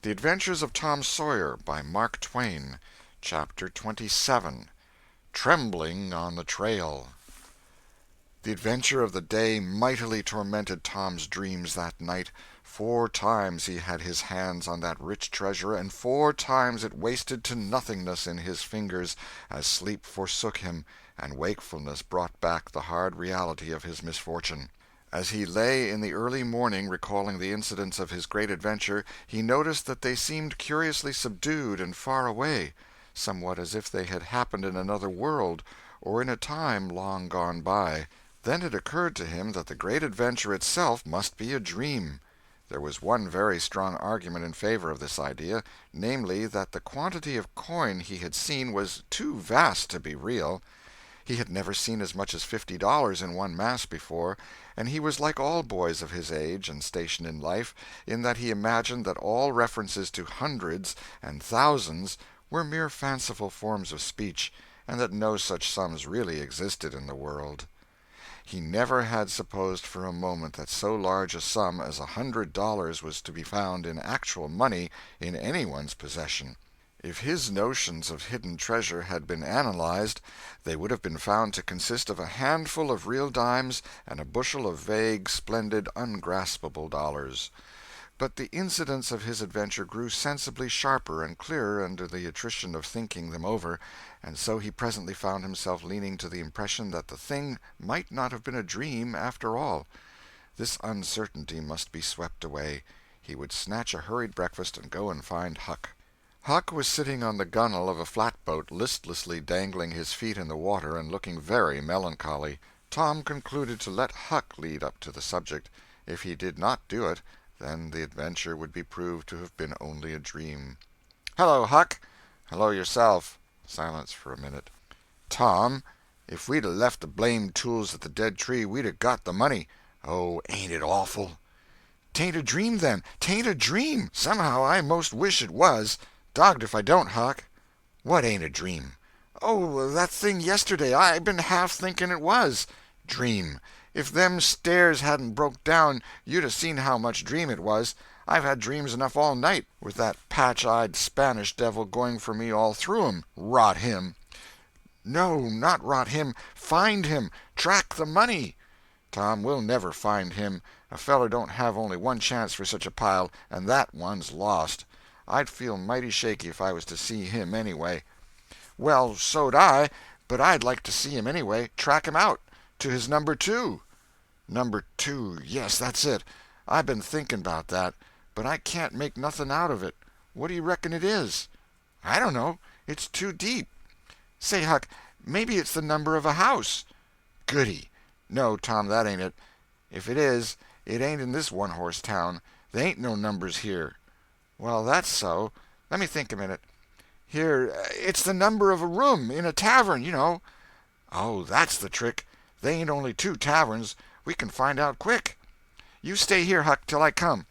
The Adventures of Tom Sawyer by Mark Twain, Chapter 27, Trembling on the Trail. The adventure of the day mightily tormented Tom's dreams that night. 4 times he had his hands on that rich treasure, and 4 times it wasted to nothingness in his fingers, as sleep forsook him, and wakefulness brought back the hard reality of his misfortune. As he lay in the early morning recalling the incidents of his great adventure, he noticed that they seemed curiously subdued and far away, somewhat as if they had happened in another world, or in a time long gone by. Then it occurred to him that the great adventure itself must be a dream. There was one very strong argument in favor of this idea, namely, that the quantity of coin he had seen was too vast to be real. He had never seen as much as $50 in one mass before, and he was like all boys of his age and station in life, in that he imagined that all references to hundreds and thousands were mere fanciful forms of speech, and that no such sums really existed in the world. He never had supposed for a moment that so large a sum as $100 was to be found in actual money in anyone's possession. If his notions of hidden treasure had been analyzed, they would have been found to consist of a handful of real dimes and a bushel of vague, splendid, ungraspable dollars. But the incidents of his adventure grew sensibly sharper and clearer under the attrition of thinking them over, and so he presently found himself leaning to the impression that the thing might not have been a dream after all. This uncertainty must be swept away. He would snatch a hurried breakfast and go and find Huck. Huck was sitting on the gunwale of a flatboat, listlessly dangling his feet in the water and looking very melancholy. Tom concluded to let Huck lead up to the subject. If he did not do it, then the adventure would be proved to have been only a dream. "Hello, Huck." "Hello yourself." Silence for a minute. "Tom, if we'd 'a' left the blamed tools at the dead tree, we'd 'a' got the money." "Oh, ain't it awful!" "'Tain't a dream, then. 'Tain't a dream. Somehow I most wish it was. Dogged if I don't, Huck." "What ain't a dream?" "Oh, that thing yesterday. I been half thinking it was." "Dream! If them stairs hadn't broke down, you'd 'a' seen how much dream it was. I've had dreams enough all night, with that patch-eyed Spanish devil going for me all through 'em. Rot him!" "No, not rot him. Find him. Track the money." "Tom, we'll never find him. A feller don't have only one chance for such a pile, and that one's lost. I'd feel mighty shaky if I was to see him, anyway." "Well, so'd I, but I'd like to see him anyway. Track him out. To his number 2. "Number 2, yes, that's it. I been thinking about that, but I can't make nothing out of it. What do you reckon it is?" "I don't know. It's too deep. Say, Huck, maybe it's the number of a house." "Goody! No, Tom, that ain't it. If it is, it ain't in this one-horse town. They ain't no numbers here." "Well, that's so. Let me think a minute. Here, it's the number of a room in a tavern, you know." "Oh, that's the trick. They ain't only 2 taverns. We can find out quick. You stay here, Huck, till I come."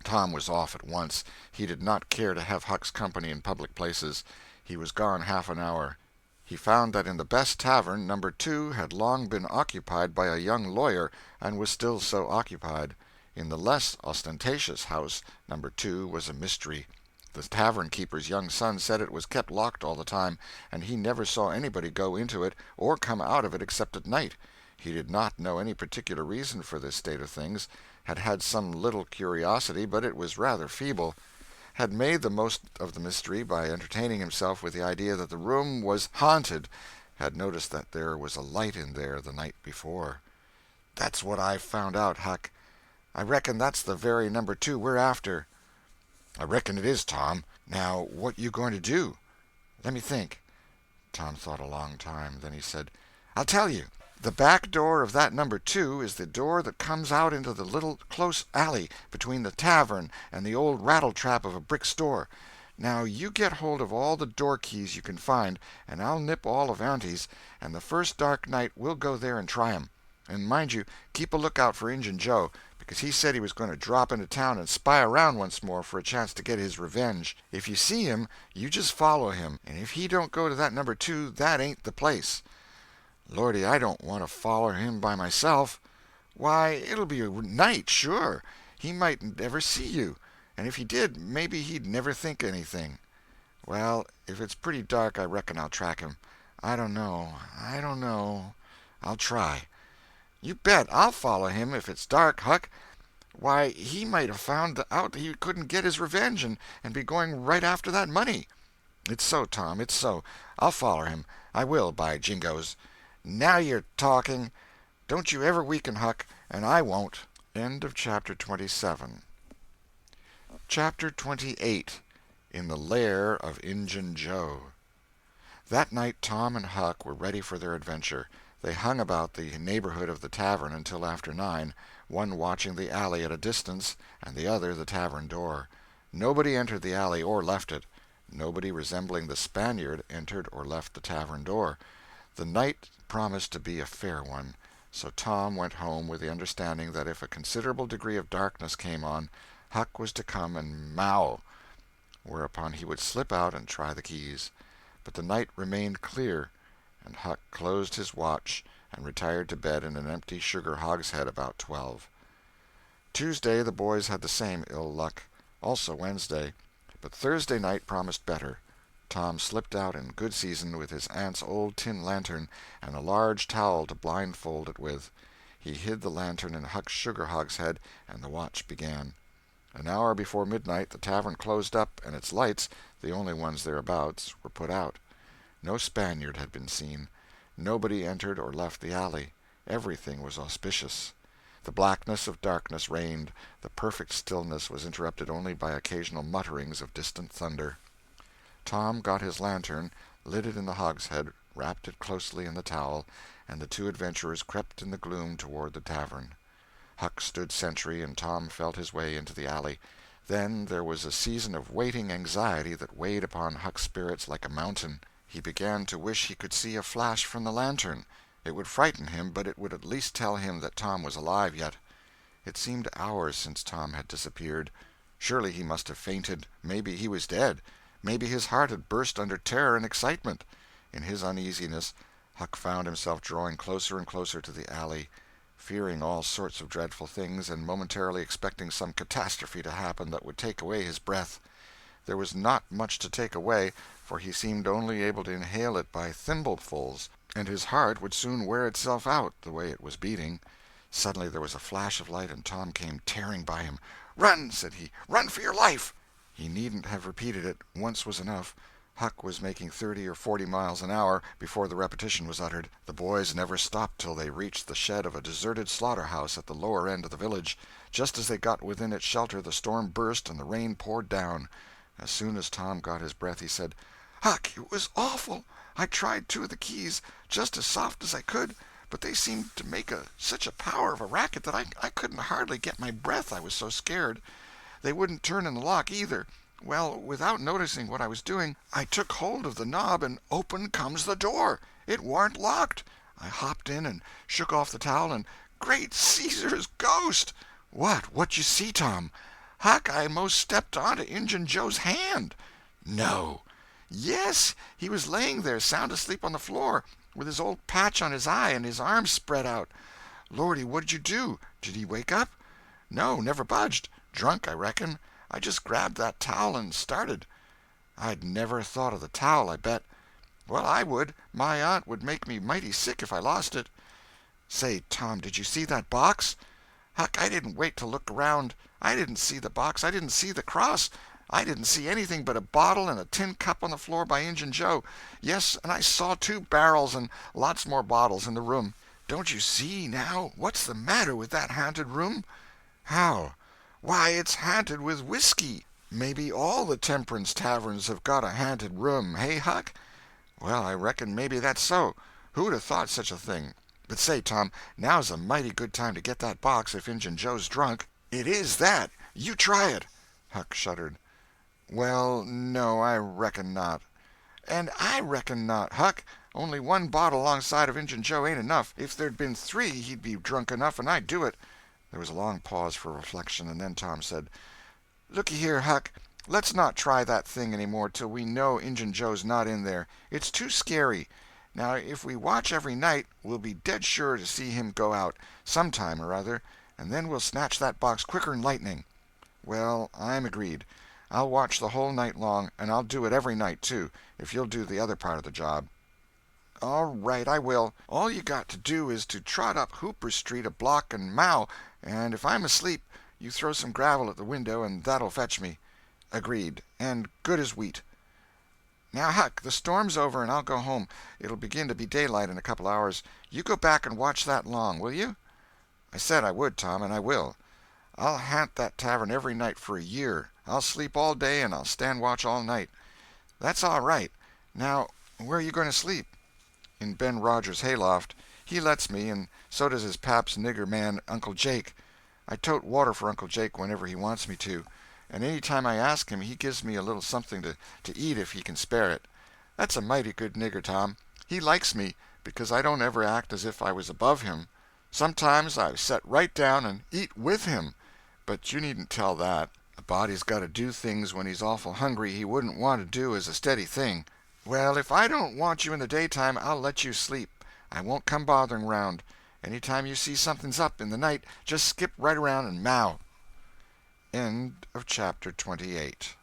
Tom was off at once. He did not care to have Huck's company in public places. He was gone half an hour. He found that in the best tavern, number 2 had long been occupied by a young lawyer, and was still so occupied. In the less ostentatious house, number 2 was a mystery. The tavern-keeper's young son said it was kept locked all the time, and he never saw anybody go into it or come out of it except at night. He did not know any particular reason for this state of things, had some little curiosity, but it was rather feeble, had made the most of the mystery by entertaining himself with the idea that the room was haunted, had noticed that there was a light in there the night before. "That's what I've found out, Huck. I reckon that's the very number 2 we're after." "I reckon it is, Tom. Now, what you going to do?" "Let me think." Tom thought a long time. Then he said, "I'll tell you. The back door of that number 2 is the door that comes out into the little close alley between the tavern and the old rattle-trap of a brick store. Now you get hold of all the door keys you can find, and I'll nip all of Auntie's, and the first dark night we'll go there and try 'em. And mind you, keep a lookout for Injun Joe, because he said he was going to drop into town and spy around once more for a chance to get his revenge. If you see him, you just follow him, and if he don't go to that number 2, that ain't the place." "Lordy, I don't want to follow him by myself." "Why, it'll be a night, sure. He mightn't ever see you. and if he did, maybe he'd never think anything. Well, if it's pretty dark, I reckon I'll track him. I don't know. I'll try. You bet I'll follow him if it's dark, Huck. Why, he might have found out he couldn't get his revenge and be going right after that money. It's so, Tom, it's so. I'll follow him. I will, by jingoes. Now you're talking. Don't you ever weaken, Huck, and I won't. End of Chapter 27. Chapter 28. In the Lair of Injun Joe. That night Tom and Huck were ready for their adventure. They hung about the neighborhood of the tavern until after 9, one watching the alley at a distance, and the other the tavern door. Nobody entered the alley or left it. Nobody resembling the Spaniard entered or left the tavern door. The night promised to be a fair one, so Tom went home with the understanding that if a considerable degree of darkness came on, Huck was to come and "mow," whereupon he would slip out and try the keys. But the night remained clear, and Huck closed his watch and retired to bed in an empty sugar hogshead about 12. Tuesday the boys had the same ill luck, also Wednesday, but Thursday night promised better. Tom slipped out in good season with his aunt's old tin lantern and a large towel to blindfold it with. He hid the lantern in Huck's sugar hogshead, and the watch began. An hour before midnight the tavern closed up, and its lights, the only ones thereabouts, were put out. No Spaniard had been seen. Nobody entered or left the alley. Everything was auspicious. The blackness of darkness reigned. The perfect stillness was interrupted only by occasional mutterings of distant thunder. Tom got his lantern, lit it in the hogshead, wrapped it closely in the towel, and the two adventurers crept in the gloom toward the tavern. Huck stood sentry, and Tom felt his way into the alley. Then there was a season of waiting anxiety that weighed upon Huck's spirits like a mountain. He began to wish he could see a flash from the lantern. It would frighten him, but it would at least tell him that Tom was alive yet. It seemed hours since Tom had disappeared. Surely he must have fainted. Maybe he was dead. Maybe his heart had burst under terror and excitement. In his uneasiness, Huck found himself drawing closer and closer to the alley, fearing all sorts of dreadful things, and momentarily expecting some catastrophe to happen that would take away his breath. There was not much to take away, for he seemed only able to inhale it by thimblefuls, and his heart would soon wear itself out, the way it was beating. Suddenly there was a flash of light, and Tom came tearing by him. "Run!" said he. "Run for your life!" He needn't have repeated it. Once was enough. Huck was making 30 or 40 miles an hour before the repetition was uttered. The boys never stopped till they reached the shed of a deserted slaughterhouse at the lower end of the village. Just as they got within its shelter the storm burst and the rain poured down. As soon as Tom got his breath he said, "Huck, it was awful. I tried 2 of the keys, just as soft as I could, but they seemed to make such a power of a racket that I couldn't hardly get my breath, I was so scared. They wouldn't turn in the lock, either. Well, without noticing what I was doing, I took hold of the knob, and open comes the door. It warn't locked. I hopped in and shook off the towel, and great Caesar's ghost!" What you see, Tom?" "Huck, I most stepped onto Injun Joe's hand." "No!" "Yes, he was laying there sound asleep on the floor, with his old patch on his eye and his arms spread out." "Lordy, what'd you do? Did he wake up?" "No, never budged. Drunk, I reckon. I just grabbed that towel and started." "I'd never thought of the towel, I bet." "Well, I would. My aunt would make me mighty sick if I lost it." "Say, Tom, did you see that box?" "Huck, I didn't wait to look around. I didn't see the box. I didn't see the cross. I didn't see anything but a bottle and a tin cup on the floor by Injun Joe. Yes, and I saw 2 barrels and lots more bottles in the room. Don't you see, now, what's the matter with that haunted room?" "How?" "Why, it's haunted with whiskey. Maybe all the temperance taverns have got a haunted room, hey, Huck?" "Well, I reckon maybe that's so. Who'd have thought such a thing? But say, Tom, now's a mighty good time to get that box if Injun Joe's drunk." "It is that. You try it." Huck shuddered. "Well, no, I reckon not." "And I reckon not, Huck. Only 1 bottle alongside of Injun Joe ain't enough. If there'd been 3 he'd be drunk enough, and I'd do it." There was a long pause for reflection, and then Tom said, "Looky here, Huck, let's not try that thing any more till we know Injun Joe's not in there. It's too scary. Now, if we watch every night, we'll be dead sure to see him go out, some time or other, and then we'll snatch that box quicker'n lightning." Well, I'm agreed. I'll watch the whole night long, and I'll do it every night, too, if you'll do the other part of the job." "All right, I will. All you got to do is to trot up Hooper Street a block and mow, and if I'm asleep you throw some gravel at the window and that'll fetch me." "Agreed, and good as wheat." "Now, Huck, the storm's over and I'll go home. It'll begin to be daylight in a couple hours. You go back and watch that long, will you?" "I said I would, Tom, and I will. I'll haunt that tavern every night for a year. I'll sleep all day and I'll stand watch all night." "That's all right. Now, where are you going to sleep?" "In Ben Rogers' hayloft. He lets me, and so does his pap's nigger man, Uncle Jake. I tote water for Uncle Jake whenever he wants me to, and any time I ask him he gives me a little something to eat if he can spare it. That's a mighty good nigger, Tom. He likes me because I don't ever act as if I was above him. Sometimes I set right down and eat with him, but you needn't tell that. A body's got to do things when he's awful hungry he wouldn't want to do as a steady thing. Well, if I don't want you in the daytime I'll let you sleep. I won't come bothering round. Any time you see something's up in the night, just skip right around and mow." End of chapter 28.